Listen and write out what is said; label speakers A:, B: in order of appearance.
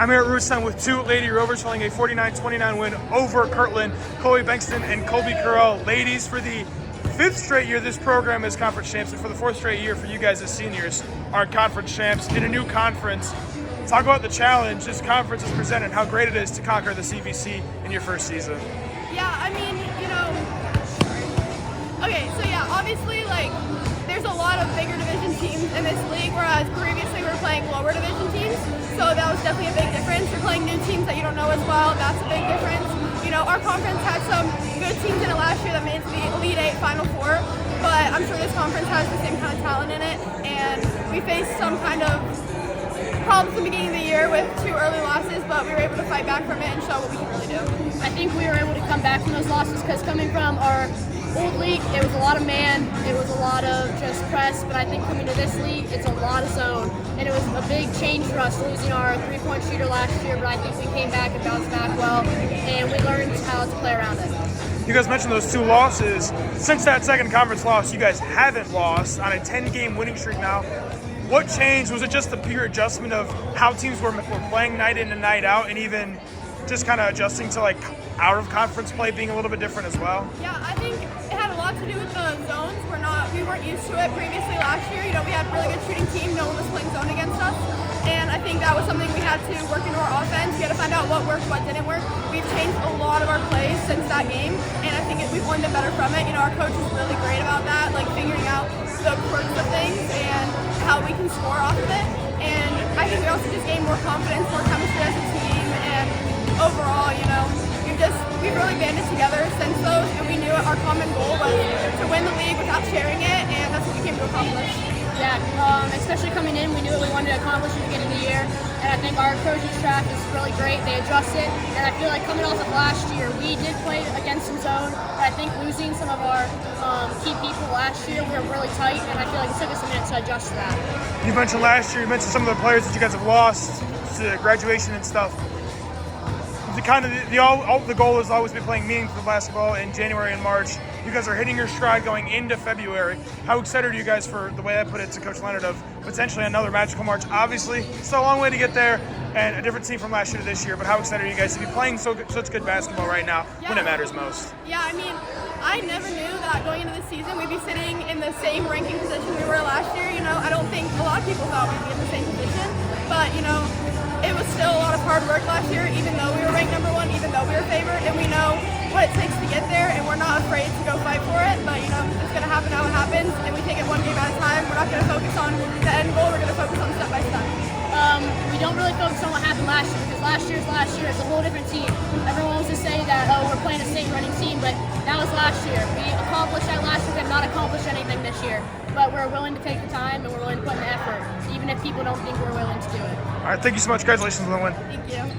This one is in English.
A: I'm here at Rootstown with two Lady Rovers following a 49-29 win over Kirtland. Chloe Bengston and Colbie Curall. Ladies, for the fifth straight year this program is conference champs, and for the fourth straight year for you guys as seniors are conference champs in a new conference. Talk about the challenge this conference has presented, how great it is to conquer the CVC in your first season.
B: Yeah, I mean, obviously, there's a lot of bigger division teams in this league, whereas previously we were playing lower division teams, so that was definitely a big difference. You're playing new teams that you don't know as well, that's a big difference. Our conference had some good teams in it last year that made it to the Elite Eight, Final Four, but I'm sure this conference has the same kind of talent in it, and we faced some kind of problems at the beginning of the year with 2 early losses, but we were able to fight back from it and show what we can really do.
C: I think we were able to come back from those losses because coming from our old league, it was a lot of man, it was a lot of just press, but I think coming to this league, it's a lot of zone, and it was a big change for us losing our three-point shooter last year, but I think we came back and bounced back well, and we learned how to play around it.
A: You guys mentioned those 2 losses. Since that second conference loss, you guys haven't lost on a 10-game winning streak now. What changed? Was it just the pure adjustment of how teams were playing night in and night out, and even just kind of adjusting to out of conference play being a little bit different as well?
B: Yeah, I think it had a lot to do with the zones. We weren't used to it previously last year. We had a really good shooting team. No one was playing zone against us, and I think that was something we had to work into our offense. We had to find out what worked, what didn't work. We've changed a lot of our plays since that game, and I think we've learned it better from it. Our coach is really great about that, figuring out the quirks of things and how we can score off of it. And I think we also just gained more confidence, more chemistry as a team, and overall, we've really banded together since those, and we knew our common goal was to win the league without sharing it, and that's what we came to accomplish.
C: Yeah, especially coming in, we knew what we wanted to accomplish at the beginning of the year, and I think our coaching staff is really great. They adjusted, and I feel like coming off of last year, we did play against some zone, but I think losing some of our key people last year, we were really tight, and I feel like it took us a minute to adjust to that.
A: You mentioned last year, you mentioned some of the players that you guys have lost to graduation and stuff. The goal is always be playing meaningful basketball in January and March. You guys are hitting your stride going into February. How excited are you guys for the way I put it to Coach Leonard of potentially another magical March? Obviously, still a long way to get there and a different team from last year to this year, but how excited are you guys to be playing such good basketball right now when it matters most?
B: Yeah, I never knew that going into the season we'd be sitting in the same ranking position we were last year. I don't think a lot of people thought we'd be in the same position, but it was still a lot of hard work last year, even though we were ranked number 1, even though we were favored, and we know what it takes to get there, and we're not afraid to go fight for it, but it's going to happen how it happens, and we take it one game at a time. We're not going to focus on the end goal, we're going to focus on step by step.
C: We don't really focus on what happened last year, because last year is last year. It's a whole different team. Everyone wants to say that, we're playing a state-running team, but that was last year. We accomplished that last year. We have not accomplished anything this year, but we're willing to take the time, and we're willing to put in the effort, even if people don't think we're willing to do it.
A: All right, thank you so much. Congratulations on the win.
B: Thank you.